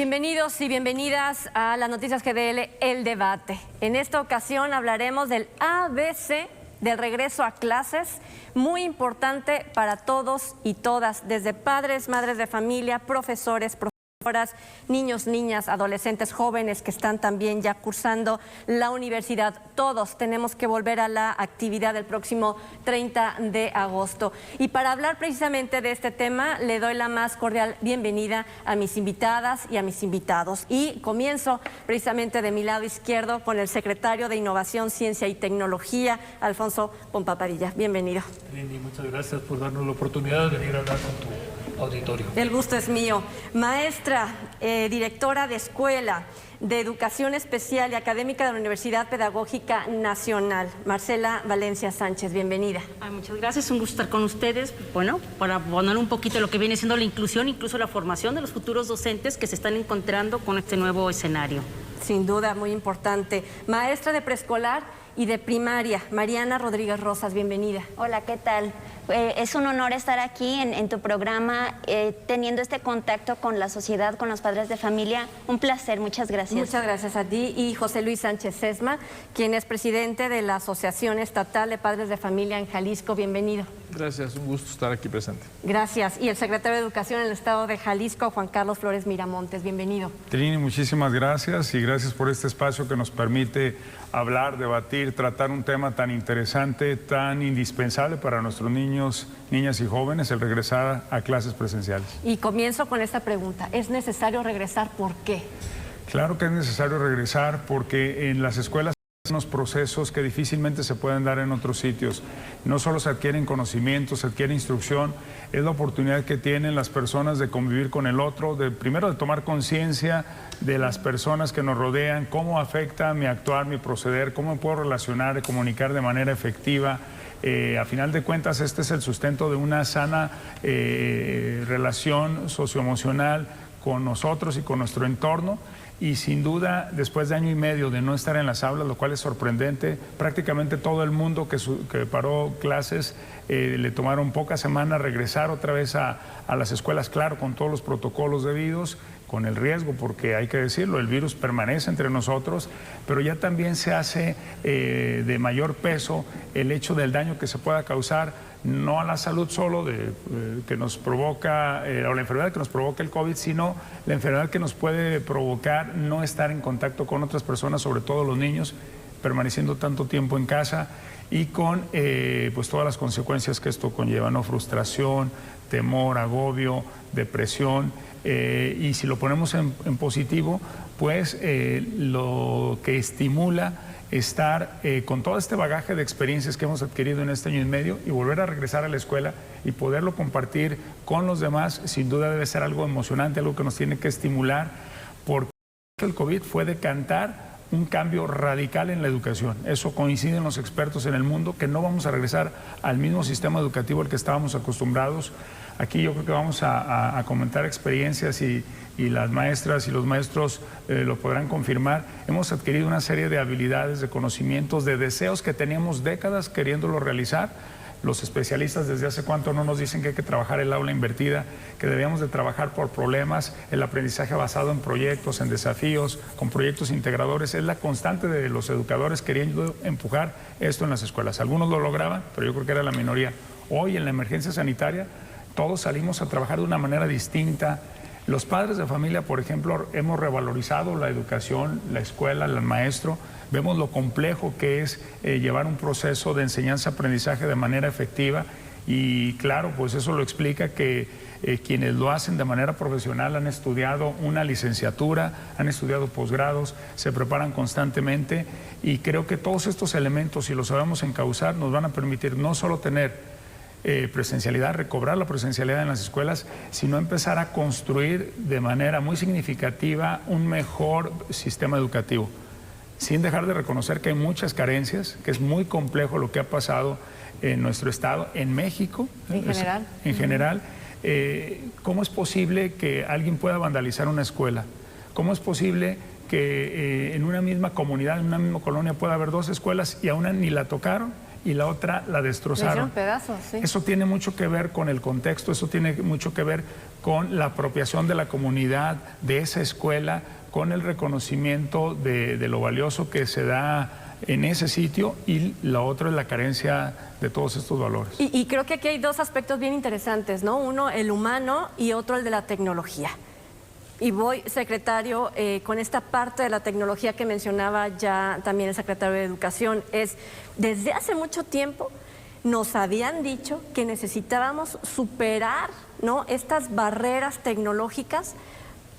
Bienvenidos y bienvenidas a las Noticias GDL, El Debate. En esta ocasión hablaremos del ABC del regreso a clases, muy importante para todos y todas, desde padres, madres de familia, profesores, profesoras, niños, niñas, adolescentes, jóvenes que están también ya cursando la universidad. Todos tenemos que volver a la actividad el próximo 30 de agosto. Y para hablar precisamente de este tema, le doy la más cordial bienvenida a mis invitadas y a mis invitados. Y comienzo precisamente de mi lado izquierdo con el secretario de Innovación, Ciencia y Tecnología, Alfonso Pompa Padilla. Bienvenido. Lindy, muchas gracias por darnos la oportunidad de venir a hablar con tu auditorio. El gusto es mío. Maestra, directora de Escuela de Educación Especial y Académica de la Universidad Pedagógica Nacional, Marcela Valencia Sánchez, bienvenida. Muchas gracias, un gusto estar con ustedes, bueno, para poner un poquito lo que viene siendo la inclusión, incluso la formación de los futuros docentes que se están encontrando con este nuevo escenario. Sin duda, muy importante. Maestra de preescolar y de primaria, Mariana Rodríguez Rosas, bienvenida. Hola, ¿qué tal? Es un honor estar aquí en tu programa, teniendo este contacto con la sociedad, con los padres de familia. Un placer, muchas gracias. Muchas gracias a ti. Y José Luis Sánchez Sesma, quien es presidente de la Asociación Estatal de Padres de Familia en Jalisco. Bienvenido. Gracias, un gusto estar aquí presente. Gracias. Y el secretario de Educación en el Estado de Jalisco, Juan Carlos Flores Miramontes. Bienvenido. Trini, muchísimas gracias y gracias por este espacio que nos permite hablar, debatir, tratar un tema tan interesante, tan indispensable para nuestros niños, niñas y jóvenes, el regresar a clases presenciales. Y comienzo con esta pregunta. ¿Es necesario regresar? ¿Por qué? Claro que es necesario regresar porque en las escuelas hay unos procesos que difícilmente se pueden dar en otros sitios. No solo se adquieren conocimientos, se adquiere instrucción, es la oportunidad que tienen las personas de convivir con el otro, primero de tomar conciencia de las personas que nos rodean, cómo afecta mi actuar, mi proceder, cómo me puedo relacionar y comunicar de manera efectiva. A final de cuentas, este es el sustento de una sana relación socioemocional con nosotros y con nuestro entorno. Y sin duda, después de año y medio de no estar en las aulas, lo cual es sorprendente, prácticamente todo el mundo que paró clases le tomaron pocas semanas regresar otra vez a las escuelas, claro, con todos los protocolos debidos, con el riesgo, porque hay que decirlo, el virus permanece entre nosotros, pero ya también se hace de mayor peso el hecho del daño que se pueda causar, no a la salud solo que nos provoca, o la enfermedad que nos provoca el COVID, sino la enfermedad que nos puede provocar no estar en contacto con otras personas, sobre todo los niños, permaneciendo tanto tiempo en casa y con pues todas las consecuencias que esto conlleva, ¿no? Frustración, temor, agobio, depresión, y si lo ponemos en positivo, pues lo que estimula estar con todo este bagaje de experiencias que hemos adquirido en este año y medio y volver a regresar a la escuela y poderlo compartir con los demás, sin duda debe ser algo emocionante, algo que nos tiene que estimular, porque el COVID fue decantar un cambio radical en la educación. Eso coinciden los expertos en el mundo, que no vamos a regresar al mismo sistema educativo al que estábamos acostumbrados. Aquí yo creo que vamos a comentar experiencias y las maestras y los maestros lo podrán confirmar. Hemos adquirido una serie de habilidades, de conocimientos, de deseos que teníamos décadas queriéndolo realizar. Los especialistas desde hace cuánto no nos dicen que hay que trabajar el aula invertida, que debíamos de trabajar por problemas, el aprendizaje basado en proyectos, en desafíos, con proyectos integradores. Es la constante de los educadores queriendo empujar esto en las escuelas. Algunos lo lograban, pero yo creo que era la minoría. Hoy en la emergencia sanitaria todos salimos a trabajar de una manera distinta. Los padres de familia, por ejemplo, hemos revalorizado la educación, la escuela, el maestro. Vemos lo complejo que es llevar un proceso de enseñanza-aprendizaje de manera efectiva y claro, pues eso lo explica que quienes lo hacen de manera profesional han estudiado una licenciatura, han estudiado posgrados, se preparan constantemente y creo que todos estos elementos, si los sabemos encauzar, nos van a permitir no solo tener presencialidad, recobrar la presencialidad en las escuelas, sino empezar a construir de manera muy significativa un mejor sistema educativo, sin dejar de reconocer que hay muchas carencias, que es muy complejo lo que ha pasado en nuestro estado, en México, en general. ¿Cómo es posible que alguien pueda vandalizar una escuela? ¿Cómo es posible que en una misma comunidad, en una misma colonia pueda haber dos escuelas y a una ni la tocaron y la otra la Le destrozaron. hicieron pedazos, sí. Eso tiene mucho que ver con el contexto, eso tiene mucho que ver con la apropiación de la comunidad, de esa escuela, con el reconocimiento de lo valioso que se da en ese sitio, y la otra es la carencia de todos estos valores. Y creo que aquí hay dos aspectos bien interesantes, ¿no? Uno, el humano, y otro, el de la tecnología. Y voy, secretario, con esta parte de la tecnología que mencionaba ya también el secretario de Educación, es desde hace mucho tiempo nos habían dicho que necesitábamos superar, ¿no?, estas barreras tecnológicas,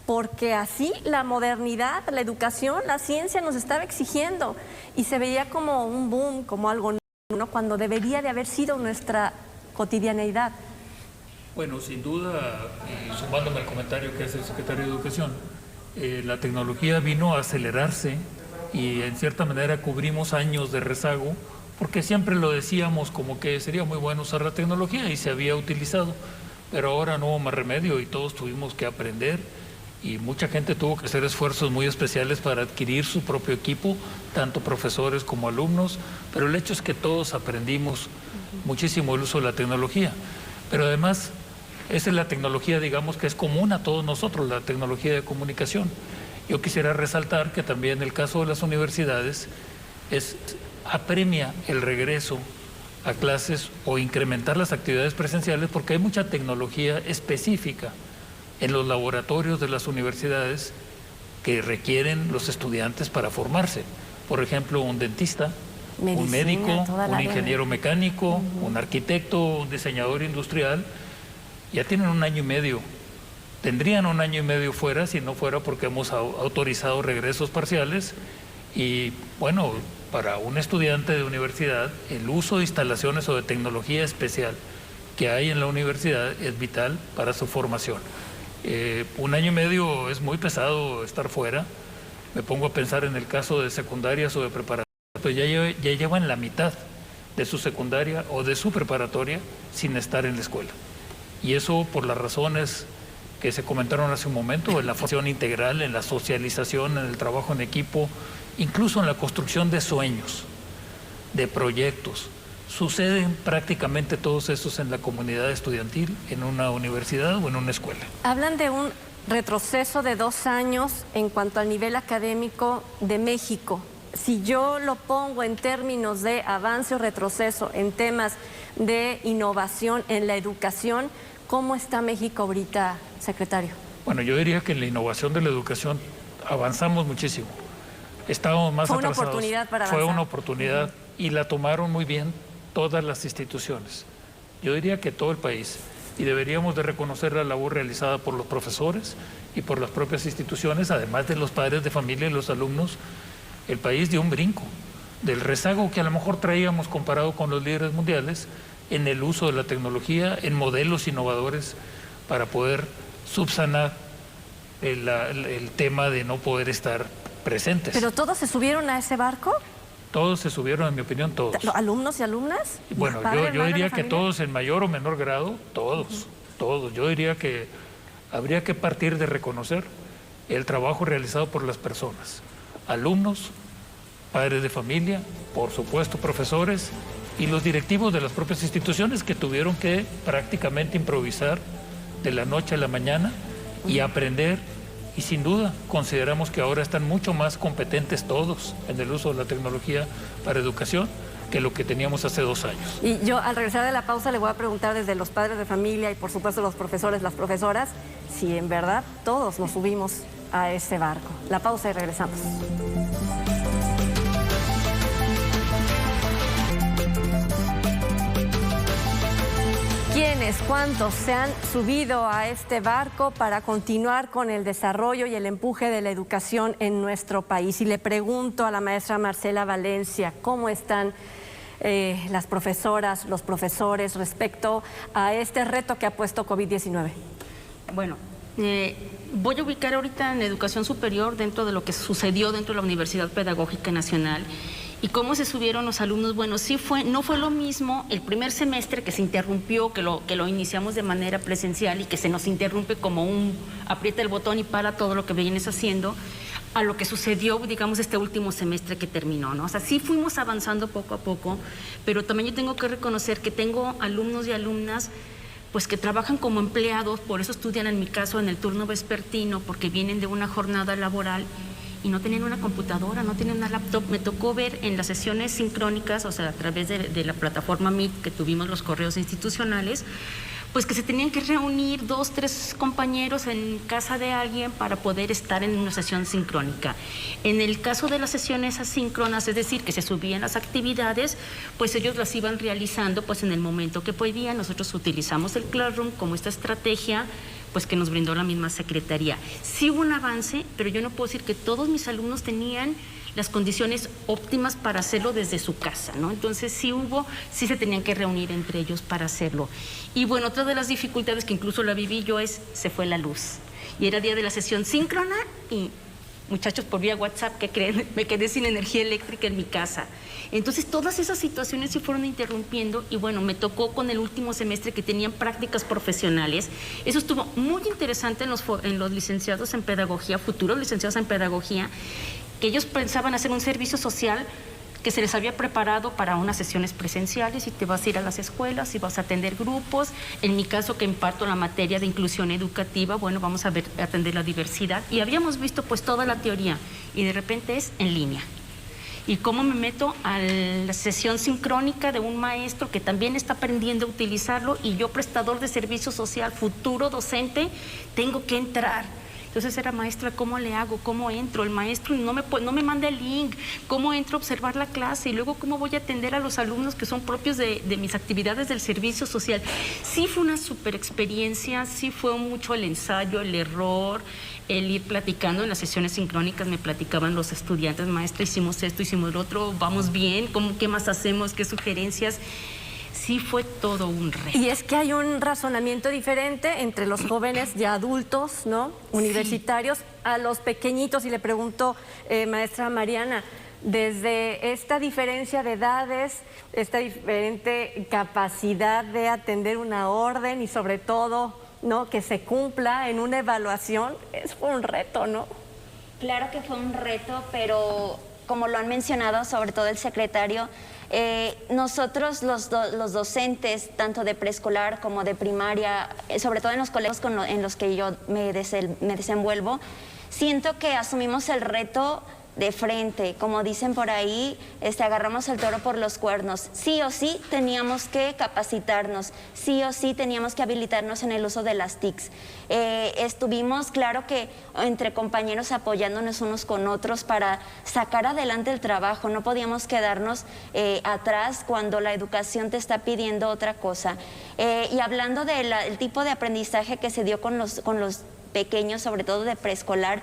porque así la modernidad, la educación, la ciencia nos estaba exigiendo, y se veía como un boom, como algo nuevo, ¿no?, cuando debería de haber sido nuestra cotidianeidad. Bueno, sin duda, sumándome al comentario que hace el secretario de Educación, la tecnología vino a acelerarse y en cierta manera cubrimos años de rezago, porque siempre lo decíamos como que sería muy bueno usar la tecnología y se había utilizado, pero ahora no hubo más remedio y todos tuvimos que aprender, y mucha gente tuvo que hacer esfuerzos muy especiales para adquirir su propio equipo, tanto profesores como alumnos, pero el hecho es que todos aprendimos muchísimo el uso de la tecnología. Pero además, esa es la tecnología, digamos, que es común a todos nosotros, la tecnología de comunicación. Yo quisiera resaltar que también el caso de las universidades apremia el regreso a clases o incrementar las actividades presenciales, porque hay mucha tecnología específica en los laboratorios de las universidades que requieren los estudiantes para formarse. Por ejemplo, un dentista, Medicina, un médico, toda la un área ingeniero mecánico, un arquitecto, un diseñador industrial, ya tienen 1 año y medio. Tendrían 1 año y medio fuera si no fuera porque hemos autorizado regresos parciales. Y bueno, para un estudiante de universidad, el uso de instalaciones o de tecnología especial que hay en la universidad es vital para su formación. 1 año y medio es muy pesado estar fuera. Me pongo a pensar en el caso de secundarias o de preparatoria, pues ya llevan la mitad de su secundaria o de su preparatoria sin estar en la escuela. Y eso por las razones que se comentaron hace un momento, en la formación integral, en la socialización, en el trabajo en equipo, incluso en la construcción de sueños, de proyectos. Suceden prácticamente todos esos en la comunidad estudiantil, en una universidad o en una escuela. Hablan de un retroceso de 2 años en cuanto al nivel académico de México. Si yo lo pongo en términos de avance o retroceso en temas de innovación en la educación, ¿cómo está México ahorita, secretario? Bueno, yo diría que en la innovación de la educación avanzamos muchísimo. Estábamos más atrasados. Fue una oportunidad para avanzar. Fue una oportunidad y la tomaron muy bien todas las instituciones. Yo diría que todo el país. Y deberíamos de reconocer la labor realizada por los profesores y por las propias instituciones, además de los padres de familia y los alumnos. El país dio un brinco del rezago que a lo mejor traíamos comparado con los líderes mundiales en el uso de la tecnología, en modelos innovadores para poder subsanar el tema de no poder estar presentes. ¿Pero todos se subieron a ese barco? Todos se subieron, en mi opinión, todos. ¿Alumnos y alumnas? Bueno, yo diría que todos en mayor o menor grado, todos. Yo diría que habría que partir de reconocer el trabajo realizado por las personas, alumnos, padres de familia, por supuesto profesores y los directivos de las propias instituciones que tuvieron que prácticamente improvisar de la noche a la mañana y aprender. Y sin duda consideramos que ahora están mucho más competentes todos en el uso de la tecnología para educación que lo que teníamos hace 2 años. Y yo al regresar de la pausa le voy a preguntar desde los padres de familia y por supuesto los profesores, las profesoras, si en verdad todos nos subimos a ese barco. La pausa y regresamos. ¿Quiénes, cuántos se han subido a este barco para continuar con el desarrollo y el empuje de la educación en nuestro país? Y le pregunto a la maestra Marcela Valencia, ¿cómo están las profesoras, los profesores respecto a este reto que ha puesto COVID-19? Bueno, voy a ubicar ahorita en educación superior dentro de lo que sucedió dentro de la Universidad Pedagógica Nacional. ¿Y cómo se subieron los alumnos? Bueno, no fue lo mismo el primer semestre que se interrumpió, que lo iniciamos de manera presencial y que se nos interrumpe como un aprieta el botón y para todo lo que vienes haciendo, a lo que sucedió, digamos, este último semestre que terminó, ¿no? O sea, sí fuimos avanzando poco a poco, pero también yo tengo que reconocer que tengo alumnos y alumnas pues que trabajan como empleados, por eso estudian en mi caso en el turno vespertino, porque vienen de una jornada laboral y no tenían una computadora, no tenían una laptop. Me tocó ver en las sesiones sincrónicas, o sea, a través de la plataforma Meet que tuvimos los correos institucionales, pues que se tenían que reunir 2, 3 compañeros en casa de alguien para poder estar en una sesión sincrónica. En el caso de las sesiones asíncronas, es decir, que se subían las actividades, pues ellos las iban realizando pues en el momento que podían. Nosotros utilizamos el Classroom como esta estrategia pues que nos brindó la misma Secretaría. Sí hubo un avance, pero yo no puedo decir que todos mis alumnos tenían las condiciones óptimas para hacerlo desde su casa, ¿no? Entonces sí se tenían que reunir entre ellos para hacerlo. Y bueno, otra de las dificultades que incluso la viví yo se fue la luz. Y era día de la sesión síncrona y muchachos, por vía WhatsApp, ¿qué creen? Me quedé sin energía eléctrica en mi casa. Entonces todas esas situaciones se fueron interrumpiendo y bueno, me tocó con el último semestre que tenían prácticas profesionales. Eso estuvo muy interesante en los licenciados en pedagogía, futuros licenciados en pedagogía, que ellos pensaban hacer un servicio social que se les había preparado para unas sesiones presenciales y te vas a ir a las escuelas y vas a atender grupos. En mi caso, que imparto la materia de inclusión educativa, bueno, vamos a atender la diversidad. Y habíamos visto pues toda la teoría y de repente es en línea. Y cómo me meto a la sesión sincrónica de un maestro que también está aprendiendo a utilizarlo y yo, prestador de servicio social, futuro docente, tengo que entrar. Entonces era, maestra, ¿cómo le hago? ¿Cómo entro? El maestro no me manda el link. ¿Cómo entro a observar la clase? Y luego, ¿cómo voy a atender a los alumnos que son propios de mis actividades del servicio social? Sí fue una super experiencia, sí fue mucho el ensayo, el error, el ir platicando. En las sesiones sincrónicas me platicaban los estudiantes, maestra, hicimos esto, hicimos lo otro, vamos bien, ¿qué más hacemos? ¿Qué sugerencias? Sí fue todo un reto. Y es que hay un razonamiento diferente entre los jóvenes ya adultos, ¿no? Universitarios, a los pequeñitos. Y le pregunto, maestra Mariana, desde esta diferencia de edades, esta diferente capacidad de atender una orden y sobre todo, ¿no?, que se cumpla en una evaluación, fue un reto, ¿no? Claro que fue un reto, pero como lo han mencionado, sobre todo el secretario, nosotros los docentes, tanto de preescolar como de primaria, sobre todo en los colegios en los que yo me desenvuelvo, siento que asumimos el reto de frente, como dicen por ahí, agarramos el toro por los cuernos. Sí o sí teníamos que capacitarnos, sí o sí teníamos que habilitarnos en el uso de las TICs. Estuvimos, claro que entre compañeros apoyándonos unos con otros para sacar adelante el trabajo, no podíamos quedarnos atrás cuando la educación te está pidiendo otra cosa. Y hablando del tipo de aprendizaje que se dio con los pequeños, sobre todo de preescolar,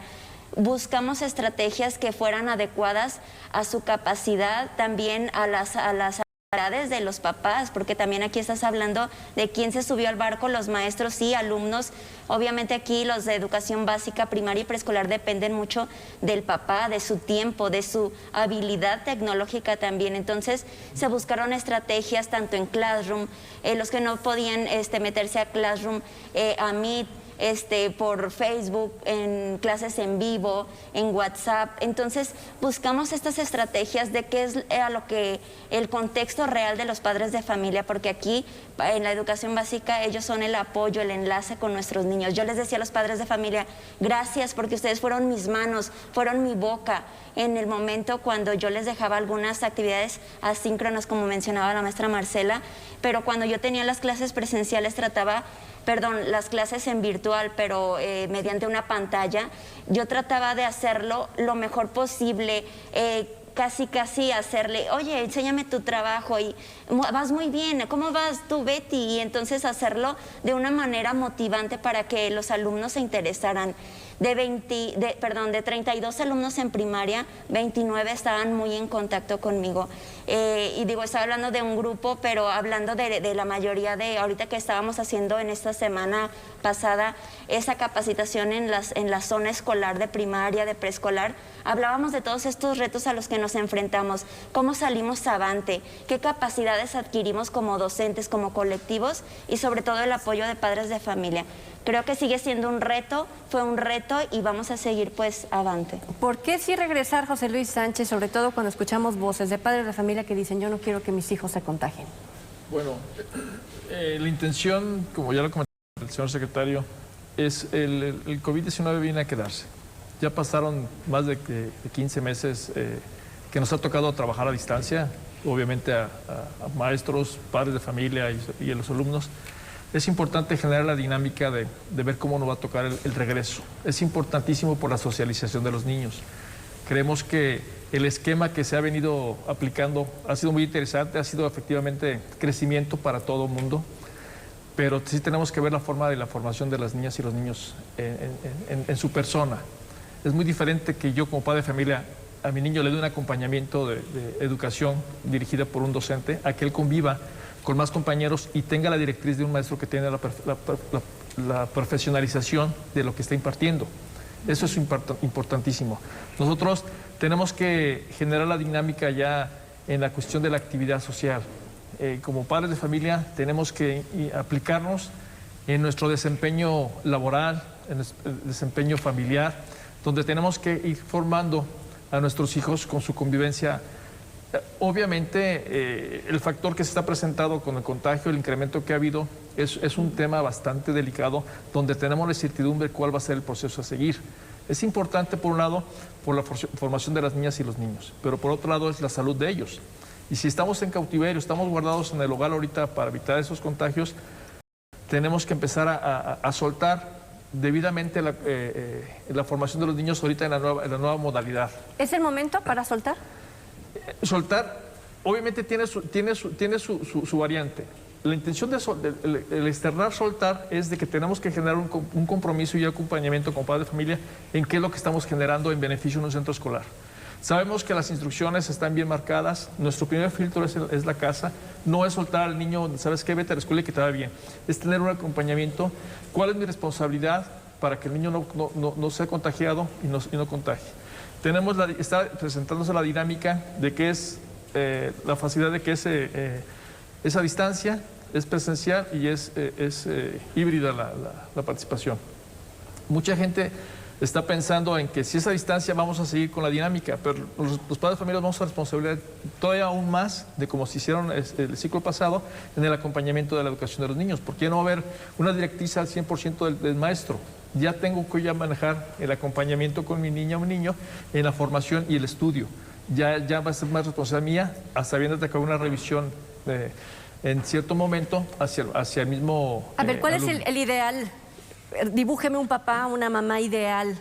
buscamos estrategias que fueran adecuadas a su capacidad, también a las habilidades de los papás, porque también aquí estás hablando de quién se subió al barco, los maestros, sí, alumnos. Obviamente aquí los de educación básica, primaria y preescolar dependen mucho del papá, de su tiempo, de su habilidad tecnológica también. Entonces se buscaron estrategias tanto en Classroom, los que no podían meterse a Classroom, a Meet, por Facebook, en clases en vivo, en WhatsApp. Entonces buscamos estas estrategias de qué es a lo que el contexto real de los padres de familia, porque aquí en la educación básica ellos son el apoyo, el enlace con nuestros niños. Yo les decía a los padres de familia, gracias porque ustedes fueron mis manos, fueron mi boca en el momento cuando yo les dejaba algunas actividades asíncronas, como mencionaba la maestra Marcela, pero cuando yo tenía las clases presenciales las clases en virtual, pero mediante una pantalla, yo trataba de hacerlo lo mejor posible, casi hacerle, oye, enséñame tu trabajo y vas muy bien, ¿cómo vas tú, Betty? Y entonces hacerlo de una manera motivante para que los alumnos se interesaran. De 32 alumnos en primaria, 29 estaban muy en contacto conmigo. Y digo, estaba hablando de un grupo, pero hablando de la mayoría de, ahorita que estábamos haciendo en esta semana pasada, esa capacitación en la zona escolar de primaria, de preescolar, hablábamos de todos estos retos a los que nos enfrentamos, cómo salimos avante, qué capacidades adquirimos como docentes, como colectivos y sobre todo el apoyo de padres de familia. Creo que sigue siendo un reto, fue un reto y vamos a seguir pues avante. ¿Por qué sí regresar, José Luis Sánchez, sobre todo cuando escuchamos voces de padres de familia que dicen yo no quiero que mis hijos se contagien? Bueno, la intención, como ya lo comentó el señor secretario, es el COVID-19 viene a quedarse. Ya pasaron más de 15 meses que nos ha tocado trabajar a distancia, obviamente a maestros, padres de familia y a los alumnos. Es importante generar la dinámica de ver cómo nos va a tocar el regreso. Es importantísimo por la socialización de los niños. Creemos que el esquema que se ha venido aplicando ha sido muy interesante, ha sido efectivamente crecimiento para todo el mundo, pero sí tenemos que ver la forma de la formación de las niñas y los niños en su persona. Es muy diferente que yo como padre de familia a mi niño le dé un acompañamiento de educación dirigida por un docente, a que él conviva con más compañeros y tenga la directriz de un maestro que tiene la profesionalización de lo que está impartiendo. Eso es importantísimo. Nosotros tenemos que generar la dinámica ya en la cuestión de la actividad social. Como padres de familia tenemos que aplicarnos en nuestro desempeño laboral, en el desempeño familiar, donde tenemos que ir formando a nuestros hijos con su convivencia. Obviamente, el factor que se está presentado con el contagio, el incremento que ha habido, es un tema bastante delicado, donde tenemos la incertidumbre de cuál va a ser el proceso a seguir. Es importante, por un lado, por la formación de las niñas y los niños, pero por otro lado es la salud de ellos. Y si estamos en cautiverio, estamos guardados en el hogar ahorita para evitar esos contagios, tenemos que empezar a soltar debidamente la formación de los niños ahorita en la nueva modalidad. ¿Es el momento para soltar? Soltar, obviamente tiene su variante. La intención de el externar soltar es de que tenemos que generar un compromiso y acompañamiento con padres de familia en qué es lo que estamos generando en beneficio de un centro escolar. Sabemos que las instrucciones están bien marcadas, nuestro primer filtro es la casa, no es soltar al niño, ¿sabes qué? Vete a la escuela y que te va bien. Es tener un acompañamiento, cuál es mi responsabilidad para que el niño no sea contagiado y no contagie. Está presentándose la dinámica de que es la facilidad de que esa distancia es presencial y es híbrida la participación. Mucha gente está pensando en que si esa distancia vamos a seguir con la dinámica, pero los padres de familia vamos a responsabilidad todavía aún más de como se hicieron el ciclo pasado en el acompañamiento de la educación de los niños, porque no va a haber una directriz al 100% del maestro. Ya tengo que manejar el acompañamiento con mi niña o mi niño en la formación y el estudio. Ya va a ser más responsabilidad mía, hasta viendo de que haga una revisión en cierto momento hacia el mismo A ver, ¿cuál alumno. es el ideal? Dibújeme un papá, una mamá ideal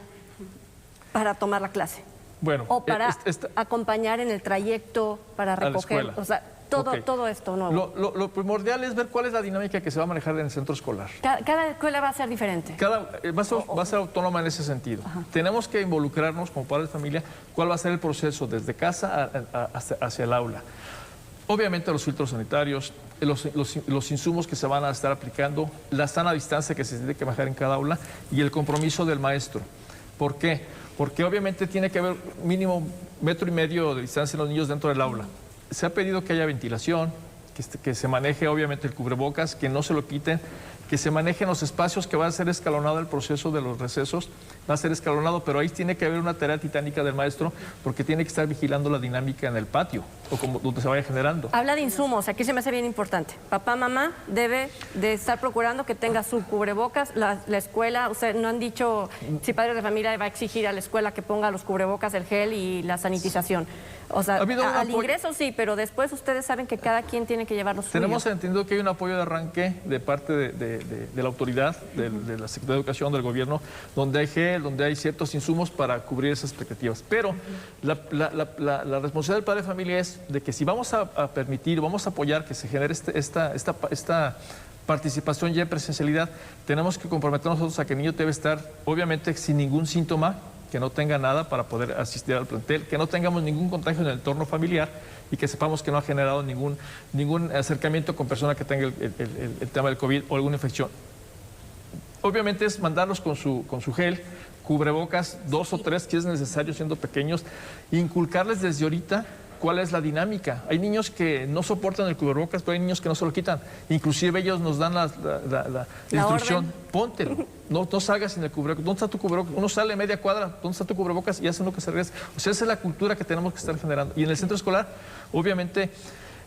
para tomar la clase. Bueno, O para acompañar en el trayecto, para la recoger, escuela. o sea, todo, Ok. todo esto nuevo. Lo primordial es ver cuál es la dinámica que se va a manejar en el centro escolar. Cada escuela va a ser diferente. Va a ser autónoma en ese sentido. Tenemos que involucrarnos como padres de familia cuál va a ser el proceso desde casa hacia el aula. Obviamente los filtros sanitarios, los insumos que se van a estar aplicando, la sana distancia que se tiene que manejar en cada aula y el compromiso del maestro. ¿Por qué? Porque obviamente tiene que haber mínimo 1,5 metros de distancia en los niños dentro del aula. Se ha pedido que haya ventilación, que se maneje obviamente el cubrebocas, que no se lo quiten, que se manejen los espacios, que va a ser escalonado el proceso de los recesos, va a ser escalonado, pero ahí tiene que haber una tarea titánica del maestro porque tiene que estar vigilando la dinámica en el patio o donde se vaya generando. Habla de insumos, aquí se me hace bien importante. Papá, mamá debe de estar procurando que tenga su cubrebocas, la escuela, o sea, no han dicho si padres de familia va a exigir a la escuela que ponga los cubrebocas, el gel y la sanitización. O sea, al ingreso sí, pero después ustedes saben que cada quien tiene que llevar los suyos. Tenemos entendido que hay un apoyo de arranque de parte de la autoridad, de la Secretaría de Educación, del gobierno, donde hay gel, donde hay ciertos insumos para cubrir esas expectativas. Pero la responsabilidad del padre de familia es de que si vamos a permitir, vamos a apoyar que se genere esta participación ya en presencialidad, tenemos que comprometernos nosotros a que el niño debe estar, obviamente, sin ningún síntoma, que no tenga nada para poder asistir al plantel, que no tengamos ningún contagio en el entorno familiar y que sepamos que no ha generado ningún acercamiento con persona que tenga el tema del COVID o alguna infección. Obviamente es mandarlos con su gel, cubrebocas, 2 o 3 si es necesario, siendo pequeños, inculcarles desde ahorita cuál es la dinámica. Hay niños que no soportan el cubrebocas, pero hay niños que no se lo quitan. Inclusive ellos nos dan la instrucción, orden. póntelo, no salgas sin el cubrebocas. ¿Dónde está tu cubrebocas? Uno sale media cuadra, ¿dónde está tu cubrebocas? Y hacen lo que se regresa. O sea, esa es la cultura que tenemos que estar generando. Y en el centro escolar, obviamente,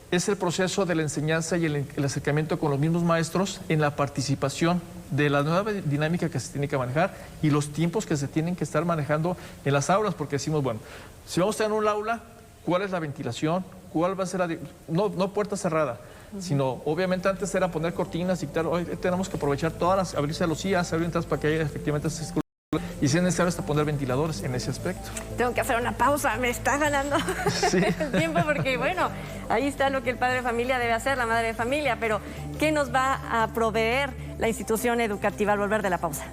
es el proceso de la enseñanza y el acercamiento con los mismos maestros en la participación de la nueva dinámica que se tiene que manejar y los tiempos que se tienen que estar manejando en las aulas, porque decimos, bueno, si vamos a tener un aula, ¿cuál es la ventilación? ¿Cuál va a ser no puerta cerrada, sino obviamente antes era poner cortinas y tal, hoy tenemos que aprovechar abrirse los IAS, abrir entradas para que haya efectivamente esas escuelas. Y si es necesario hasta poner ventiladores en ese aspecto. Tengo que hacer una pausa, me está ganando el tiempo porque, bueno, ahí está lo que el padre de familia debe hacer, la madre de familia, pero ¿qué nos va a proveer la institución educativa al volver de la pausa?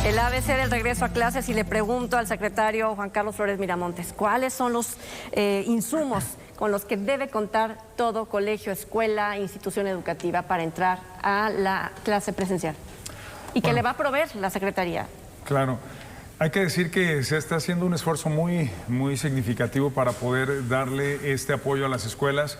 El ABC del regreso a clases, y le pregunto al secretario Juan Carlos Flores Miramontes, ¿cuáles son los insumos con los que debe contar todo colegio, escuela, institución educativa para entrar a la clase presencial? ¿Y qué le va a proveer la Secretaría? Claro. Hay que decir que se está haciendo un esfuerzo muy significativo para poder darle este apoyo a las escuelas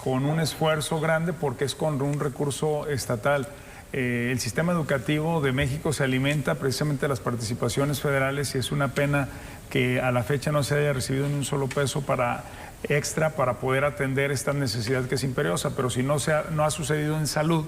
con un esfuerzo grande porque es con un recurso estatal. El sistema educativo de México se alimenta precisamente de las participaciones federales y es una pena que a la fecha no se haya recibido ni un solo peso extra para poder atender esta necesidad que es imperiosa, pero si no ha sucedido en salud,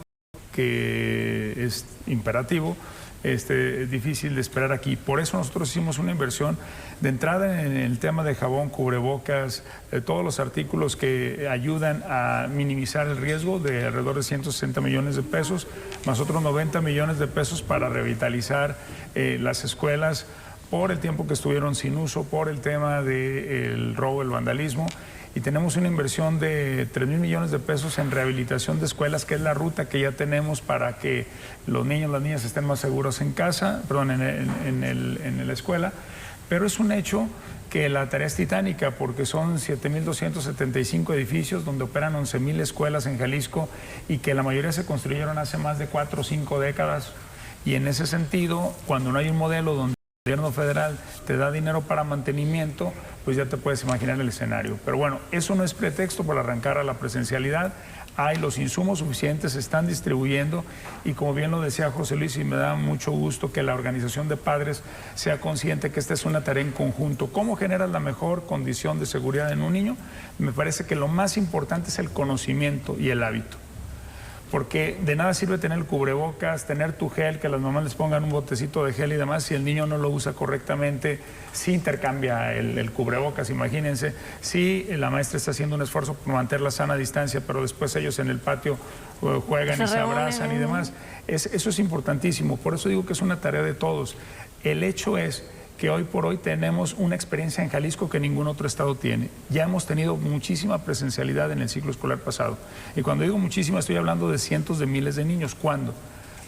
que es imperativo, es difícil de esperar aquí. Por eso nosotros hicimos una inversión de entrada en el tema de jabón, cubrebocas, todos los artículos que ayudan a minimizar el riesgo de alrededor de 160 millones de pesos, más otros 90 millones de pesos para revitalizar las escuelas por el tiempo que estuvieron sin uso, por el tema del robo, el vandalismo. Y tenemos una inversión de 3,000 millones de pesos en rehabilitación de escuelas, que es la ruta que ya tenemos para que los niños, las niñas estén más seguros en casa, perdón, en la escuela. Pero es un hecho que la tarea es titánica porque son 7,275 edificios donde operan 11,000 escuelas en Jalisco y que la mayoría se construyeron hace más de 4 o 5 décadas. Y en ese sentido, cuando no hay un modelo donde el gobierno federal te da dinero para mantenimiento, pues ya te puedes imaginar el escenario. Pero bueno, eso no es pretexto para arrancar a la presencialidad. Hay los insumos suficientes, se están distribuyendo y como bien lo decía José Luis, y me da mucho gusto que la organización de padres sea consciente que esta es una tarea en conjunto. ¿Cómo generas la mejor condición de seguridad en un niño? Me parece que lo más importante es el conocimiento y el hábito. Porque de nada sirve tener el cubrebocas, tener tu gel, que las mamás les pongan un botecito de gel y demás, si el niño no lo usa correctamente, si intercambia el cubrebocas, imagínense, si la maestra está haciendo un esfuerzo por mantener la sana distancia, pero después ellos en el patio juegan y se abrazan y demás. Eso es importantísimo, por eso digo que es una tarea de todos. El hecho es que hoy por hoy tenemos una experiencia en Jalisco que ningún otro estado tiene. Ya hemos tenido muchísima presencialidad en el ciclo escolar pasado. Y cuando digo muchísima, estoy hablando de cientos de miles de niños. ¿Cuándo?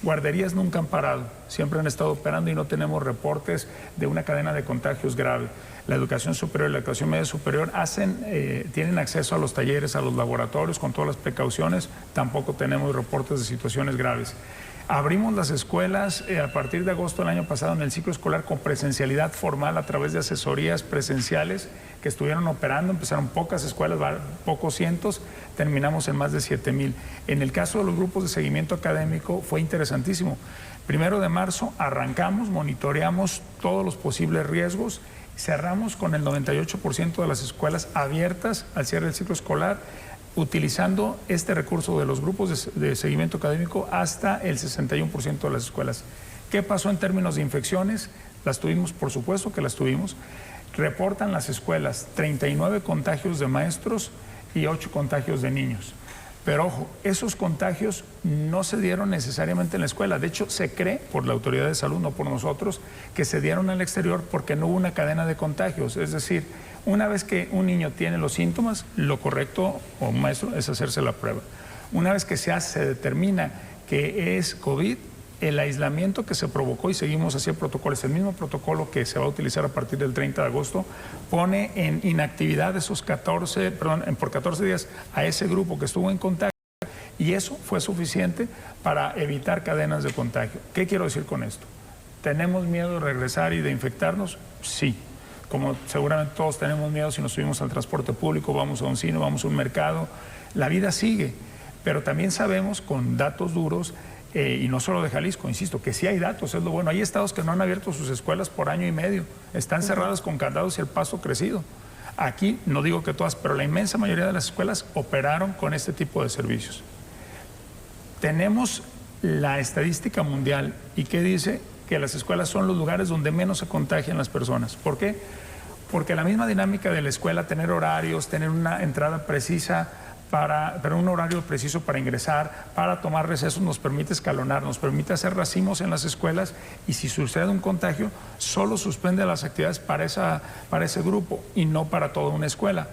Guarderías nunca han parado, siempre han estado operando y no tenemos reportes de una cadena de contagios grave. La educación superior y la educación media superior tienen acceso a los talleres, a los laboratorios con todas las precauciones, tampoco tenemos reportes de situaciones graves. Abrimos las escuelas a partir de agosto del año pasado en el ciclo escolar con presencialidad formal a través de asesorías presenciales que estuvieron operando. Empezaron pocas escuelas, pocos cientos, terminamos en más de 7,000. En el caso de los grupos de seguimiento académico fue interesantísimo. 1 de marzo arrancamos, monitoreamos todos los posibles riesgos, cerramos con el 98% de las escuelas abiertas al cierre del ciclo escolar, utilizando este recurso de los grupos de seguimiento académico hasta el 61% de las escuelas. ¿Qué pasó en términos de infecciones? Las tuvimos, por supuesto que las tuvimos. Reportan las escuelas 39 contagios de maestros y 8 contagios de niños. Pero ojo, esos contagios no se dieron necesariamente en la escuela. De hecho, se cree, por la autoridad de salud, no por nosotros, que se dieron al exterior porque no hubo una cadena de contagios. Es decir, una vez que un niño tiene los síntomas, lo correcto, o maestro, es hacerse la prueba. Una vez que se determina que es COVID, el aislamiento que se provocó, y seguimos así el protocolo, es el mismo protocolo que se va a utilizar a partir del 30 de agosto, pone en inactividad por 14 días a ese grupo que estuvo en contacto, y eso fue suficiente para evitar cadenas de contagio. ¿Qué quiero decir con esto? ¿Tenemos miedo de regresar y de infectarnos? Sí. Como seguramente todos tenemos miedo si nos subimos al transporte público, vamos a un cine, vamos a un mercado, la vida sigue, pero también sabemos con datos duros, y no solo de Jalisco, insisto, que sí hay datos, es lo bueno. Hay estados que no han abierto sus escuelas por año y medio, están cerradas con candados y el pasto crecido. Aquí, no digo que todas, pero la inmensa mayoría de las escuelas operaron con este tipo de servicios. Tenemos la estadística mundial, ¿y qué dice? Que las escuelas son los lugares donde menos se contagian las personas. ¿Por qué? Porque la misma dinámica de la escuela, tener horarios, tener una entrada precisa, pero un horario preciso para ingresar, para tomar recesos, nos permite escalonar, nos permite hacer racimos en las escuelas, y si sucede un contagio, solo suspende las actividades para ese grupo y no para toda una escuela.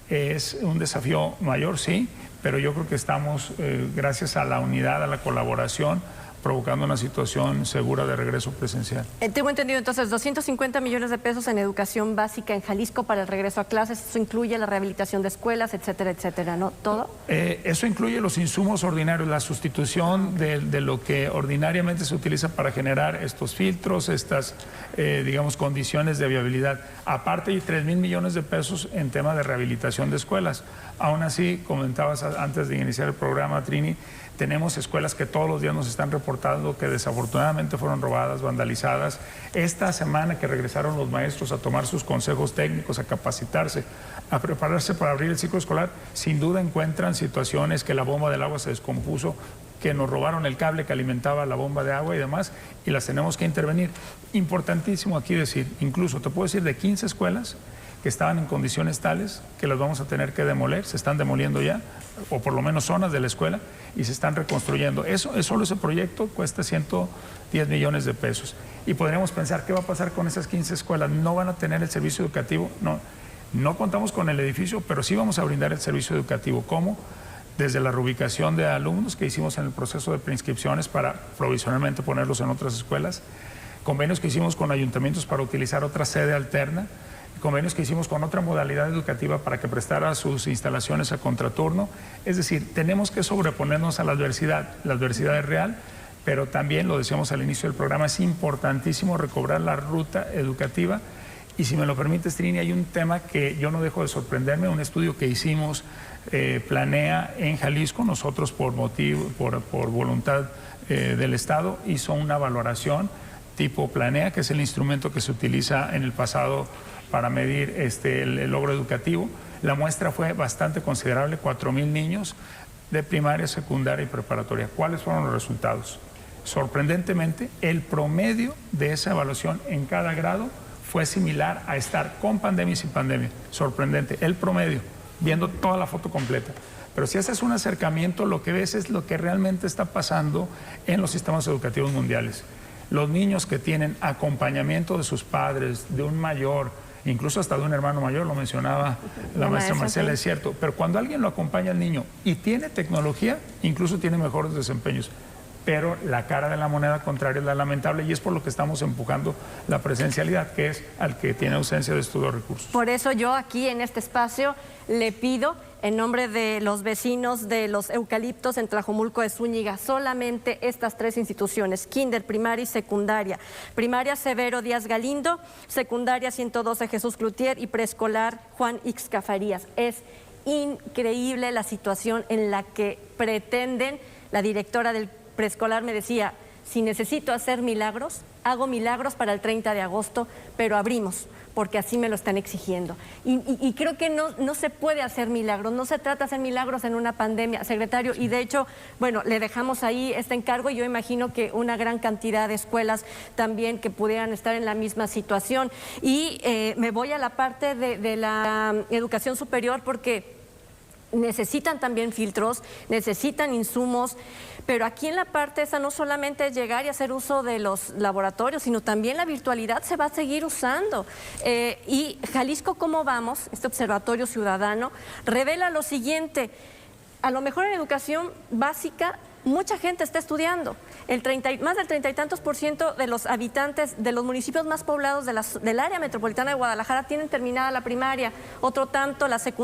Es un desafío mayor, sí, pero yo creo que estamos, gracias a la unidad, a la colaboración, provocando una situación segura de regreso presencial. Tengo entendido entonces 250 millones de pesos en educación básica en Jalisco para el regreso a clases. Eso incluye la rehabilitación de escuelas, etcétera, etcétera, ¿no? ¿Todo? Eso incluye los insumos ordinarios, la sustitución de lo que ordinariamente se utiliza para generar estos filtros, estas, digamos, condiciones de viabilidad. Aparte hay 3,000 millones de pesos en tema de rehabilitación de escuelas. Aún así, comentabas antes de iniciar el programa, Trini, tenemos escuelas que todos los días nos están reportando que desafortunadamente fueron robadas, vandalizadas. Esta semana que regresaron los maestros a tomar sus consejos técnicos, a capacitarse, a prepararse para abrir el ciclo escolar, sin duda encuentran situaciones que la bomba del agua se descompuso, que nos robaron el cable que alimentaba la bomba de agua y demás, y las tenemos que intervenir. Importantísimo aquí decir, incluso te puedo decir de 15 escuelas que estaban en condiciones tales que las vamos a tener que demoler, se están demoliendo ya, o por lo menos zonas de la escuela, y se están reconstruyendo. Solo ese proyecto cuesta 110 millones de pesos. Y podríamos pensar, ¿qué va a pasar con esas 15 escuelas? ¿No van a tener el servicio educativo? No contamos con el edificio, pero sí vamos a brindar el servicio educativo. ¿Cómo? Desde la reubicación de alumnos que hicimos en el proceso de preinscripciones para provisionalmente ponerlos en otras escuelas, convenios que hicimos con ayuntamientos para utilizar otra sede alterna, convenios que hicimos con otra modalidad educativa para que prestara sus instalaciones a contraturno. Es decir, tenemos que sobreponernos a la adversidad. La adversidad es real, pero también, lo decíamos al inicio del programa, es importantísimo recobrar la ruta educativa. Y si me lo permites, Trini, hay un tema que yo no dejo de sorprenderme, un estudio que hicimos, Planea en Jalisco, nosotros por voluntad del Estado, hizo una valoración tipo Planea, que es el instrumento que se utiliza en el pasado para medir el logro educativo. La muestra fue bastante considerable, 4,000 niños de primaria, secundaria y preparatoria. ¿Cuáles fueron los resultados? Sorprendentemente, el promedio de esa evaluación en cada grado fue similar a estar con pandemia y sin pandemia. Sorprendente, el promedio, viendo toda la foto completa. Pero si haces un acercamiento, lo que ves es lo que realmente está pasando en los sistemas educativos mundiales. Los niños que tienen acompañamiento de sus padres, de un mayor, incluso hasta de un hermano mayor, lo mencionaba la maestra Marcela, es cierto, pero cuando alguien lo acompaña al niño y tiene tecnología, incluso tiene mejores desempeños. Pero la cara de la moneda contraria es la lamentable, y es por lo que estamos empujando la presencialidad, que es al que tiene ausencia de estos recursos. Por eso yo aquí en este espacio le pido, en nombre de los vecinos de los eucaliptos en Tlajomulco de Zúñiga, solamente estas 3 instituciones: kinder, primaria y secundaria. Primaria Severo Díaz Galindo, secundaria 112 Jesús Cloutier y preescolar Juan Ixca Farías. Es increíble la situación en la que pretenden. La directora del preescolar me decía, si necesito hacer milagros, hago milagros para el 30 de agosto, pero abrimos, porque así me lo están exigiendo. Y creo que no se puede hacer milagros, no se trata de hacer milagros en una pandemia, secretario, y de hecho, bueno, le dejamos ahí este encargo, y yo imagino que una gran cantidad de escuelas también que pudieran estar en la misma situación. Y me voy a la parte de la educación superior, porque necesitan también filtros, necesitan insumos, pero aquí en la parte esa no solamente es llegar y hacer uso de los laboratorios, sino también la virtualidad se va a seguir usando. Y Jalisco, ¿cómo vamos? Este observatorio ciudadano revela lo siguiente: a lo mejor en educación básica mucha gente está estudiando. Más del 30 y tantos % de los habitantes de los municipios más poblados del área metropolitana de Guadalajara tienen terminada la primaria, otro tanto la secundaria.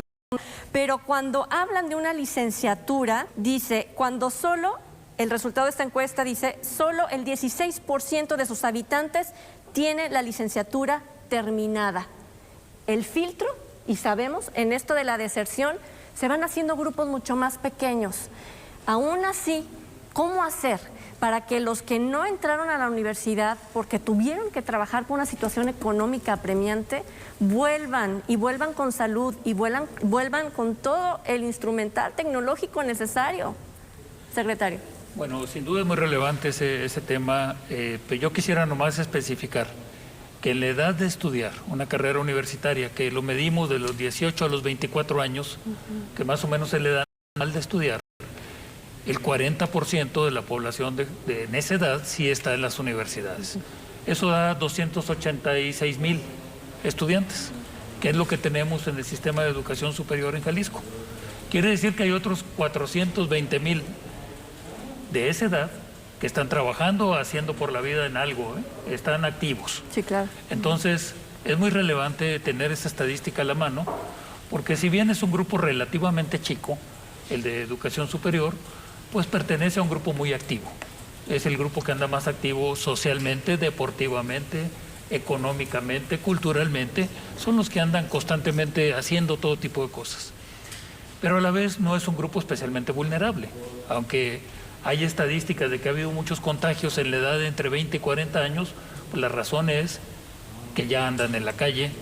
Pero cuando hablan de una licenciatura, dice, cuando solo, el resultado de esta encuesta dice, solo el 16% de sus habitantes tiene la licenciatura terminada. El filtro, y sabemos, en esto de la deserción, se van haciendo grupos mucho más pequeños. Aún así, ¿cómo hacer para que los que no entraron a la universidad porque tuvieron que trabajar por una situación económica apremiante, vuelvan con salud y vuelvan con todo el instrumental tecnológico necesario? Secretario. Bueno, sin duda es muy relevante ese tema, pero yo quisiera nomás especificar que en la edad de estudiar una carrera universitaria, que lo medimos de los 18 a los 24 años, que más o menos es la edad normal de estudiar, el 40% de la población en esa edad sí está en las universidades. Eso da 286,000 estudiantes, que es lo que tenemos en el sistema de educación superior en Jalisco. Quiere decir que hay otros 420,000 de esa edad que están trabajando, haciendo por la vida en algo, están activos. Sí, claro. Entonces, es muy relevante tener esa estadística a la mano, porque si bien es un grupo relativamente chico, el de educación superior, pues pertenece a un grupo muy activo. Es el grupo que anda más activo socialmente, deportivamente, económicamente, culturalmente. Son los que andan constantemente haciendo todo tipo de cosas. Pero a la vez no es un grupo especialmente vulnerable, aunque hay estadísticas de que ha habido muchos contagios en la edad de entre 20 y 40 años, pues la razón es que ya andan en la calle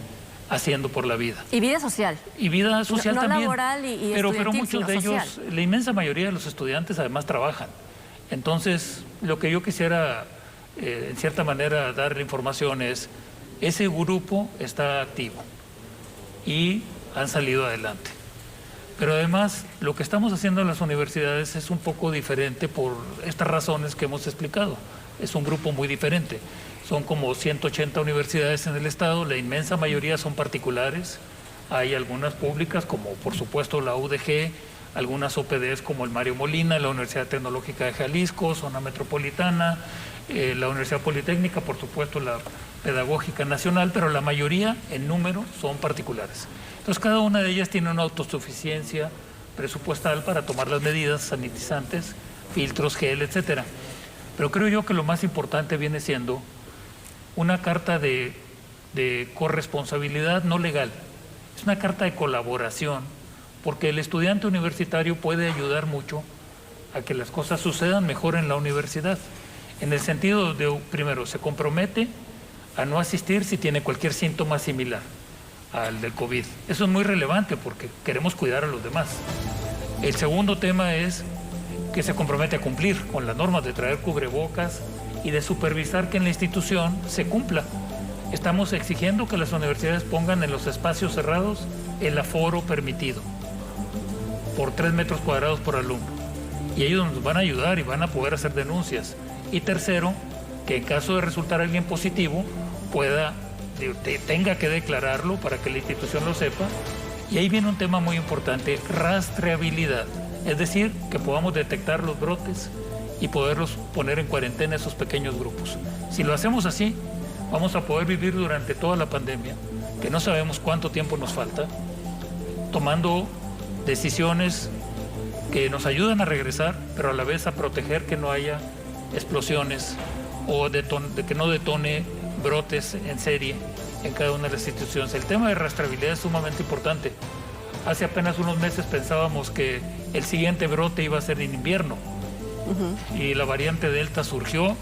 haciendo por la vida. Y vida social. Y vida social no también. Laboral y pero estudiantil, muchos de ellos, social. La inmensa mayoría de los estudiantes además trabajan. Entonces, lo que yo quisiera, en cierta manera, darle información es, ese grupo está activo y han salido adelante. Pero además, lo que estamos haciendo en las universidades es un poco diferente por estas razones que hemos explicado. Es un grupo muy diferente. Son como 180 universidades en el estado, la inmensa mayoría son particulares. Hay algunas públicas, como por supuesto la UDG, algunas OPDs como el Mario Molina, la Universidad Tecnológica de Jalisco, Zona Metropolitana, la Universidad Politécnica, por supuesto la Pedagógica Nacional, pero la mayoría en número son particulares. Entonces cada una de ellas tiene una autosuficiencia presupuestal para tomar las medidas sanitizantes, filtros, gel, etcétera. Pero creo yo que lo más importante viene siendo una carta de corresponsabilidad no legal. Es una carta de colaboración, porque el estudiante universitario puede ayudar mucho a que las cosas sucedan mejor en la universidad. En el sentido de, primero, se compromete a no asistir si tiene cualquier síntoma similar al del COVID. Eso es muy relevante porque queremos cuidar a los demás. El segundo tema es que se compromete a cumplir con las normas de traer cubrebocas y de supervisar que en la institución se cumpla. Estamos exigiendo que las universidades pongan en los espacios cerrados el aforo permitido por 3 metros cuadrados por alumno. Y ellos nos van a ayudar y van a poder hacer denuncias. Y tercero, que en caso de resultar alguien positivo, tenga que declararlo para que la institución lo sepa. Y ahí viene un tema muy importante, rastreabilidad. Es decir, que podamos detectar los brotes y poderlos poner en cuarentena esos pequeños grupos. Si lo hacemos así, vamos a poder vivir durante toda la pandemia, que no sabemos cuánto tiempo nos falta, tomando decisiones que nos ayudan a regresar, pero a la vez a proteger que no haya explosiones o que no detone brotes en serie en cada una de las instituciones. El tema de rastreabilidad es sumamente importante. Hace apenas unos meses pensábamos que el siguiente brote iba a ser en invierno. Y la variante Delta surgió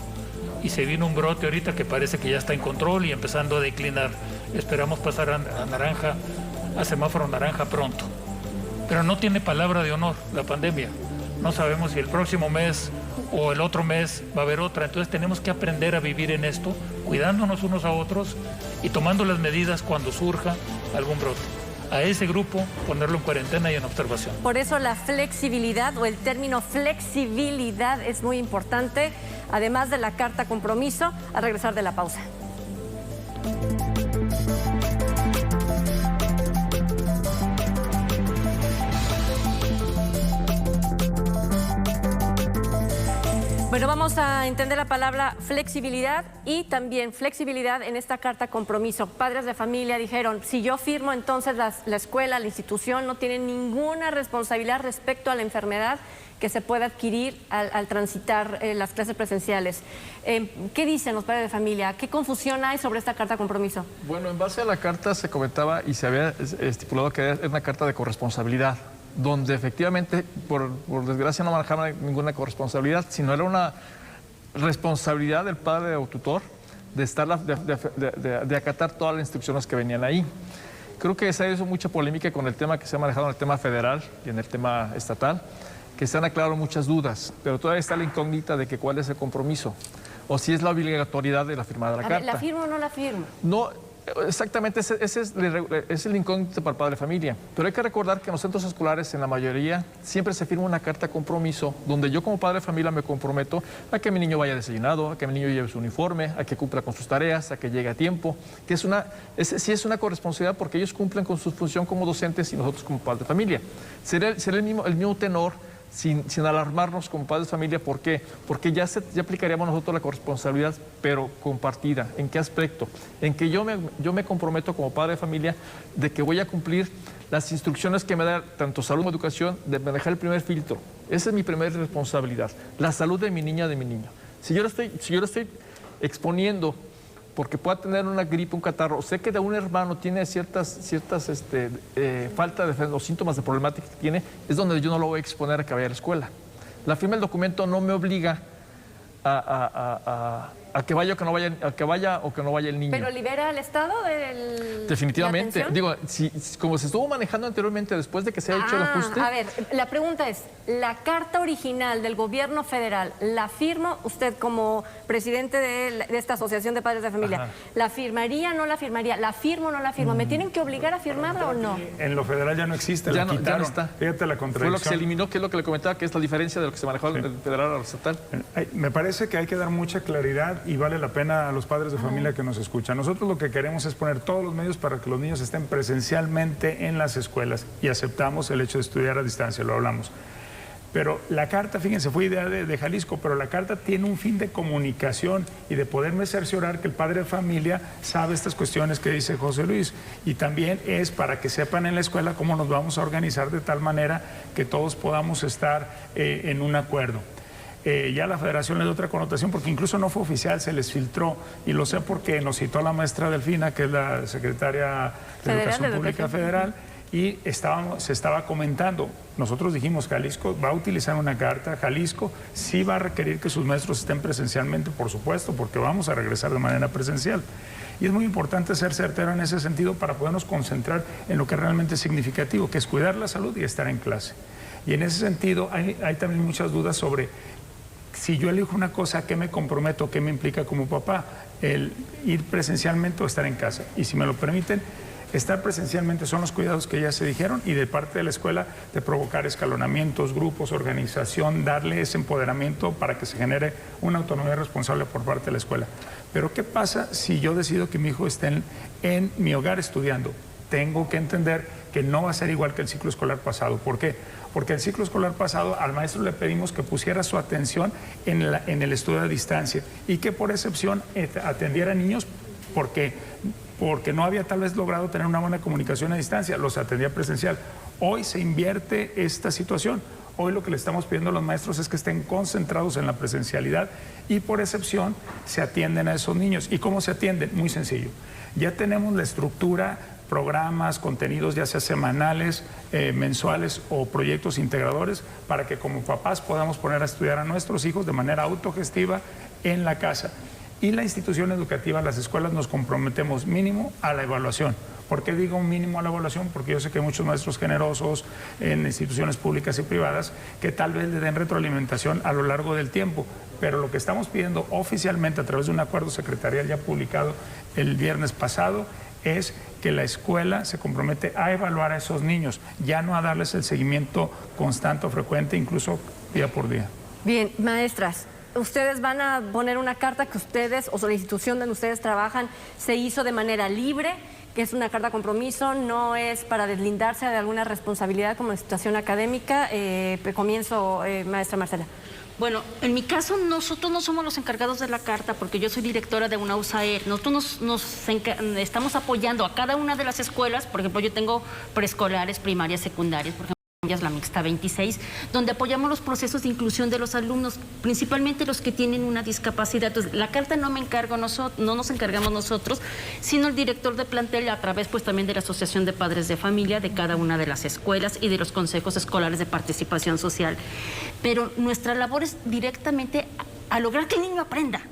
y se vino un brote ahorita que parece que ya está en control y empezando a declinar. Esperamos pasar a naranja, a semáforo naranja pronto. Pero no tiene palabra de honor la pandemia. No sabemos si el próximo mes o el otro mes va a haber otra. Entonces tenemos que aprender a vivir en esto, cuidándonos unos a otros y tomando las medidas cuando surja algún brote. A ese grupo ponerlo en cuarentena y en observación. Por eso la flexibilidad o el término flexibilidad es muy importante, además de la carta compromiso, al regresar de la pausa. Bueno, vamos a entender la palabra flexibilidad y también flexibilidad en esta carta compromiso. Padres de familia dijeron, si yo firmo, entonces la escuela, la institución no tiene ninguna responsabilidad respecto a la enfermedad que se puede adquirir al transitar las clases presenciales. ¿Qué dicen los padres de familia? ¿Qué confusión hay sobre esta carta compromiso? Bueno, en base a la carta se comentaba y se había estipulado que era una carta de corresponsabilidad, donde efectivamente, por desgracia, no manejaba ninguna corresponsabilidad, sino era una responsabilidad del padre o tutor de acatar todas las instrucciones que venían ahí. Creo que se ha hecho mucha polémica con el tema que se ha manejado en el tema federal y en el tema estatal, que se han aclarado muchas dudas, pero todavía está la incógnita de que cuál es el compromiso, o si es la obligatoriedad de la firma de la carta. ¿La firmo o no la firmo? No, exactamente, ese es el incógnito para el padre de familia. Pero hay que recordar que en los centros escolares, en la mayoría, siempre se firma una carta compromiso, donde yo como padre de familia me comprometo a que mi niño vaya desayunado, a que mi niño lleve su uniforme, a que cumpla con sus tareas, a que llegue a tiempo, que sí es una corresponsabilidad porque ellos cumplen con su función como docentes y nosotros como padres de familia. Será el mismo tenor, sin alarmarnos como padres de familia. ¿Por qué? Porque ya aplicaríamos nosotros la corresponsabilidad, pero compartida. ¿En qué aspecto? En que yo me comprometo como padre de familia de que voy a cumplir las instrucciones que me da tanto salud como educación, de manejar el primer filtro. Esa es mi primera responsabilidad, la salud de mi niña, de mi niño. Si yo lo estoy exponiendo porque pueda tener una gripe, un catarro, sé que de un hermano tiene ciertas falta de los síntomas de problemática que tiene, es donde yo no lo voy a exponer a que vaya a la escuela. La firma del documento no me obliga a que vaya o que no vaya el niño. ¿Pero libera al Estado del... Definitivamente. Digo, como se estuvo manejando anteriormente, después de que se ha hecho el ajuste... A ver, la pregunta es, ¿la carta original del gobierno federal la firma usted como presidente de esta asociación de padres de familia? Ajá. ¿La firmaría o no la firmaría? ¿La firmo o no la firmo? ¿Me tienen que obligar a firmarla o no? En lo federal ya no existe, ya la quitaron. Ya no está. Fíjate la contradicción. Fue lo que se eliminó, que es lo que le comentaba, que es la diferencia de lo que se manejó en el federal a lo estatal. Me parece que hay que dar mucha claridad y vale la pena a los padres de familia que nos escuchan. Nosotros lo que queremos es poner todos los medios para que los niños estén presencialmente en las escuelas y aceptamos el hecho de estudiar a distancia, lo hablamos. Pero la carta, fíjense, fue idea de Jalisco, pero la carta tiene un fin de comunicación y de poderme cerciorar que el padre de familia sabe estas cuestiones que dice José Luis. Y también es para que sepan en la escuela cómo nos vamos a organizar de tal manera que todos podamos estar en un acuerdo. Ya la federación le da otra connotación porque incluso no fue oficial, se les filtró, y lo sé porque nos citó la maestra Delfina, que es la secretaria de Educación Pública Federal, y se estaba comentando. Nosotros dijimos, Jalisco va a utilizar una carta, Jalisco sí va a requerir que sus maestros estén presencialmente, por supuesto, porque vamos a regresar de manera presencial. Y es muy importante ser certero en ese sentido para podernos concentrar en lo que realmente es significativo, que es cuidar la salud y estar en clase. Y en ese sentido hay también muchas dudas sobre si yo elijo una cosa, ¿qué me comprometo? ¿Qué me implica como papá? El ir presencialmente o estar en casa. Y si me lo permiten, estar presencialmente son los cuidados que ya se dijeron, y de parte de la escuela de provocar escalonamientos, grupos, organización, darle ese empoderamiento para que se genere una autonomía responsable por parte de la escuela. Pero ¿qué pasa si yo decido que mi hijo esté en mi hogar estudiando? Tengo que entender que no va a ser igual que el ciclo escolar pasado. ¿Por qué? Porque el ciclo escolar pasado al maestro le pedimos que pusiera su atención en el estudio a distancia y que por excepción atendiera a niños porque no había tal vez logrado tener una buena comunicación a distancia, los atendía presencial. Hoy se invierte esta situación. Hoy lo que le estamos pidiendo a los maestros es que estén concentrados en la presencialidad y por excepción se atienden a esos niños. ¿Y cómo se atienden? Muy sencillo. Ya tenemos la estructura, programas, contenidos ya sea semanales, mensuales o proyectos integradores para que como papás podamos poner a estudiar a nuestros hijos de manera autogestiva en la casa. Y la institución educativa, las escuelas, nos comprometemos mínimo a la evaluación. ¿Por qué digo un mínimo a la evaluación? Porque yo sé que hay muchos maestros generosos en instituciones públicas y privadas que tal vez le den retroalimentación a lo largo del tiempo. Pero lo que estamos pidiendo oficialmente a través de un acuerdo secretarial ya publicado el viernes pasado es que la escuela se compromete a evaluar a esos niños, ya no a darles el seguimiento constante o frecuente, incluso día por día. Bien, maestras, ustedes van a poner una carta que ustedes, o la institución donde ustedes trabajan, se hizo de manera libre, que es una carta compromiso, no es para deslindarse de alguna responsabilidad como institución académica. Comienzo, maestra Marcela. Bueno, en mi caso nosotros no somos los encargados de la carta porque yo soy directora de una USAER. Nosotros estamos apoyando a cada una de las escuelas. Por ejemplo, yo tengo preescolares, primarias, secundarias, por ejemplo, la Mixta 26, donde apoyamos los procesos de inclusión de los alumnos, principalmente los que tienen una discapacidad. Entonces, la carta no nos encargamos nosotros, sino el director de plantel a través pues también de la Asociación de Padres de Familia de cada una de las escuelas y de los consejos escolares de participación social. Pero nuestra labor es directamente a lograr que el niño aprenda.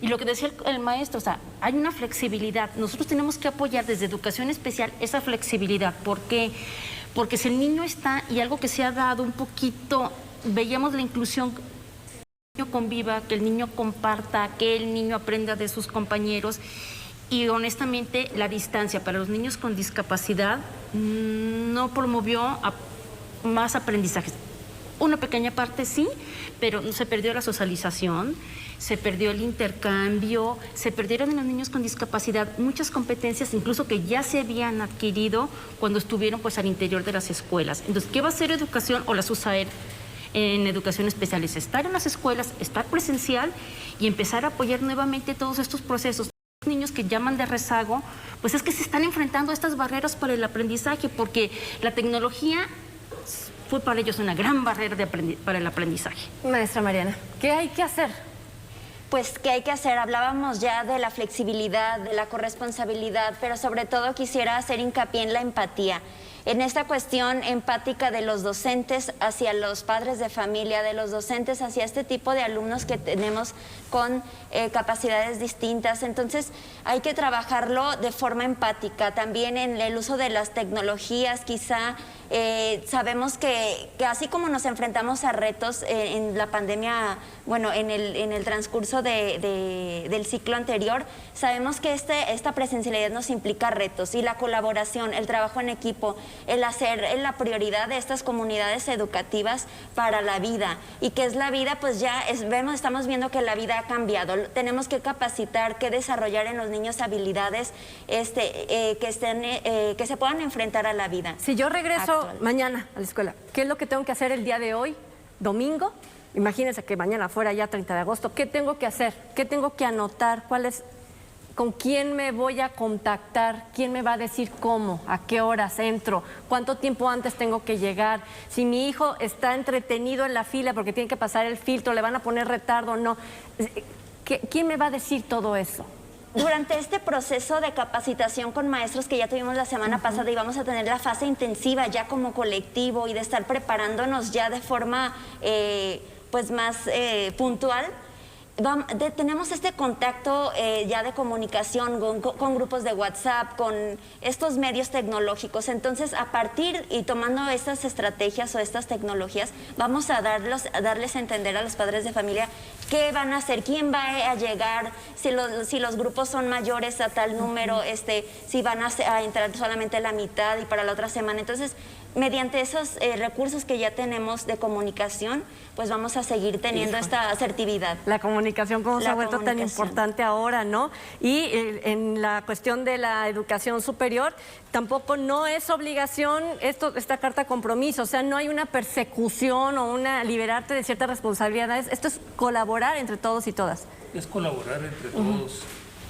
Y lo que decía el maestro, o sea, hay una flexibilidad. Nosotros tenemos que apoyar desde educación especial esa flexibilidad. ¿Por qué? Porque si el niño está, y algo que se ha dado un poquito, veíamos la inclusión, que el niño conviva, que el niño comparta, que el niño aprenda de sus compañeros, y honestamente la distancia para los niños con discapacidad no promovió más aprendizajes. Una pequeña parte sí, pero se perdió la socialización, se perdió el intercambio, se perdieron en los niños con discapacidad muchas competencias, incluso que ya se habían adquirido cuando estuvieron pues al interior de las escuelas. Entonces, ¿qué va a hacer educación o la USAER en educación especial? Es estar en las escuelas, estar presencial y empezar a apoyar nuevamente todos estos procesos. Los niños que llaman de rezago, pues es que se están enfrentando a estas barreras para el aprendizaje, porque la tecnología fue para ellos una gran barrera para el aprendizaje. Maestra Mariana, ¿qué hay que hacer? Pues, ¿qué hay que hacer? Hablábamos ya de la flexibilidad, de la corresponsabilidad, pero sobre todo quisiera hacer hincapié en la empatía. En esta cuestión empática de los docentes hacia los padres de familia, de los docentes hacia este tipo de alumnos que tenemos con capacidades distintas. Entonces, hay que trabajarlo de forma empática. También en el uso de las tecnologías, quizá sabemos que así como nos enfrentamos a retos en la pandemia, bueno, en el transcurso del ciclo anterior, sabemos que esta presencialidad nos implica retos, y la colaboración, el trabajo en equipo, el hacer la prioridad de estas comunidades educativas para la vida. ¿Y qué es la vida? Pues ya estamos viendo que la vida ha cambiado. Tenemos que capacitar, que desarrollar en los niños habilidades que se puedan enfrentar a la vida. Si yo regreso mañana a la escuela, ¿qué es lo que tengo que hacer el día de hoy, domingo? Imagínense que mañana fuera ya 30 de agosto. ¿Qué tengo que hacer? ¿Qué tengo que anotar? ¿Con quién me voy a contactar? ¿Quién me va a decir cómo? ¿A qué horas entro? ¿Cuánto tiempo antes tengo que llegar? Si mi hijo está entretenido en la fila porque tiene que pasar el filtro, ¿le van a poner retardo o no? ¿Quién me va a decir todo eso? Durante este proceso de capacitación con maestros que ya tuvimos la semana pasada, y vamos a tener la fase intensiva ya como colectivo y de estar preparándonos ya de forma pues más puntual, tenemos este contacto ya de comunicación con grupos de WhatsApp, con estos medios tecnológicos. Entonces, a partir y tomando estas estrategias o estas tecnologías, vamos a darles a entender a los padres de familia qué van a hacer, quién va a llegar, si los grupos son mayores a tal número, si van a entrar solamente la mitad y para la otra semana. Entonces, mediante esos recursos que ya tenemos de comunicación, pues vamos a seguir teniendo esta asertividad. La comunicación, cómo se ha vuelto tan importante ahora, ¿no? Y en la cuestión de la educación superior, tampoco no es obligación esta carta compromiso, o sea, no hay una persecución o liberarte de ciertas responsabilidades. Esto es colaborar entre todos y todas. Es colaborar entre todos.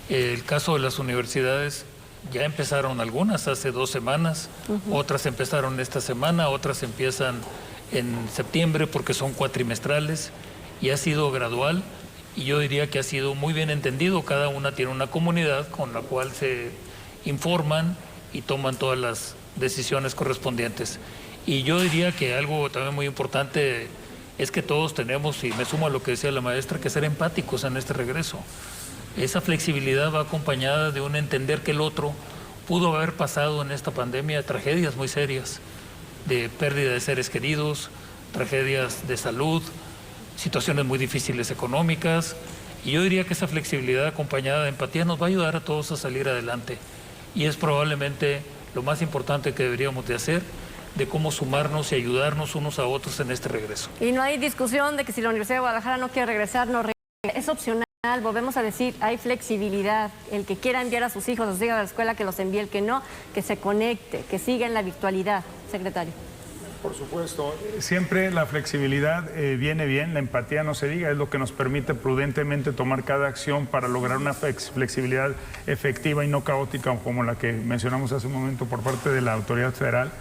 El caso de las universidades, ya empezaron algunas hace 2 semanas, otras empezaron esta semana, otras empiezan en septiembre porque son cuatrimestrales, y ha sido gradual, y yo diría que ha sido muy bien entendido. Cada una tiene una comunidad con la cual se informan y toman todas las decisiones correspondientes. Y yo diría que algo también muy importante es que todos tenemos, y me sumo a lo que decía la maestra, que ser empáticos en este regreso. Esa flexibilidad va acompañada de un entender que el otro pudo haber pasado en esta pandemia tragedias muy serias, de pérdida de seres queridos, tragedias de salud, situaciones muy difíciles económicas, y yo diría que esa flexibilidad acompañada de empatía nos va a ayudar a todos a salir adelante, y es probablemente lo más importante que deberíamos de hacer, de cómo sumarnos y ayudarnos unos a otros en este regreso. Y no hay discusión de que si la Universidad de Guadalajara no quiere regresar, no regresa. Es opcional. Volvemos a decir, hay flexibilidad. El que quiera enviar a sus hijos a la escuela, que los envíe; el que no, que se conecte, que siga en la virtualidad. Secretario. Por supuesto, siempre la flexibilidad viene bien, la empatía no se diga, es lo que nos permite prudentemente tomar cada acción para lograr una flexibilidad efectiva y no caótica como la que mencionamos hace un momento por parte de la autoridad federal.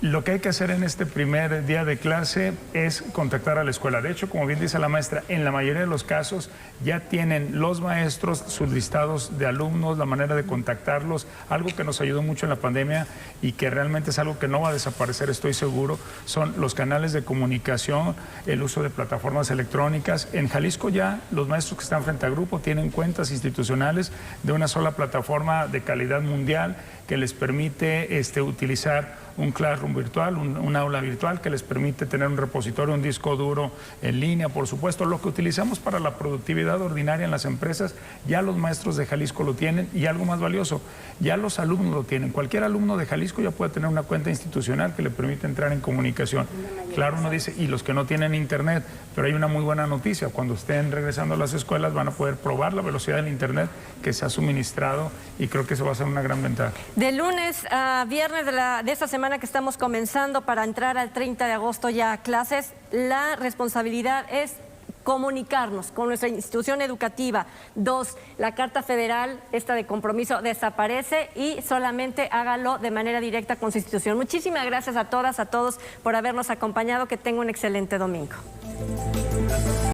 Lo que hay que hacer en este primer día de clase es contactar a la escuela. De hecho, como bien dice la maestra, en la mayoría de los casos ya tienen los maestros sus listados de alumnos, la manera de contactarlos, algo que nos ayudó mucho en la pandemia y que realmente es algo que no va a desaparecer, estoy seguro, son los canales de comunicación, el uso de plataformas electrónicas. En Jalisco ya los maestros que están frente a grupo tienen cuentas institucionales de una sola plataforma de calidad mundial que les permite utilizar un classroom virtual, un aula virtual que les permite tener un repositorio, un disco duro en línea, por supuesto. Lo que utilizamos para la productividad ordinaria en las empresas, ya los maestros de Jalisco lo tienen y algo más valioso, ya los alumnos lo tienen. Cualquier alumno de Jalisco ya puede tener una cuenta institucional que le permite entrar en comunicación. Claro, uno dice, y los que no tienen internet, pero hay una muy buena noticia, cuando estén regresando a las escuelas van a poder probar la velocidad del internet que se ha suministrado y creo que eso va a ser una gran ventaja. De lunes a viernes de esta semana que estamos comenzando para entrar al 30 de agosto ya a clases, la responsabilidad es comunicarnos con nuestra institución educativa. 2, la Carta Federal, esta de compromiso, desaparece y solamente hágalo de manera directa con su institución. Muchísimas gracias a todas, a todos por habernos acompañado. Que tenga un excelente domingo.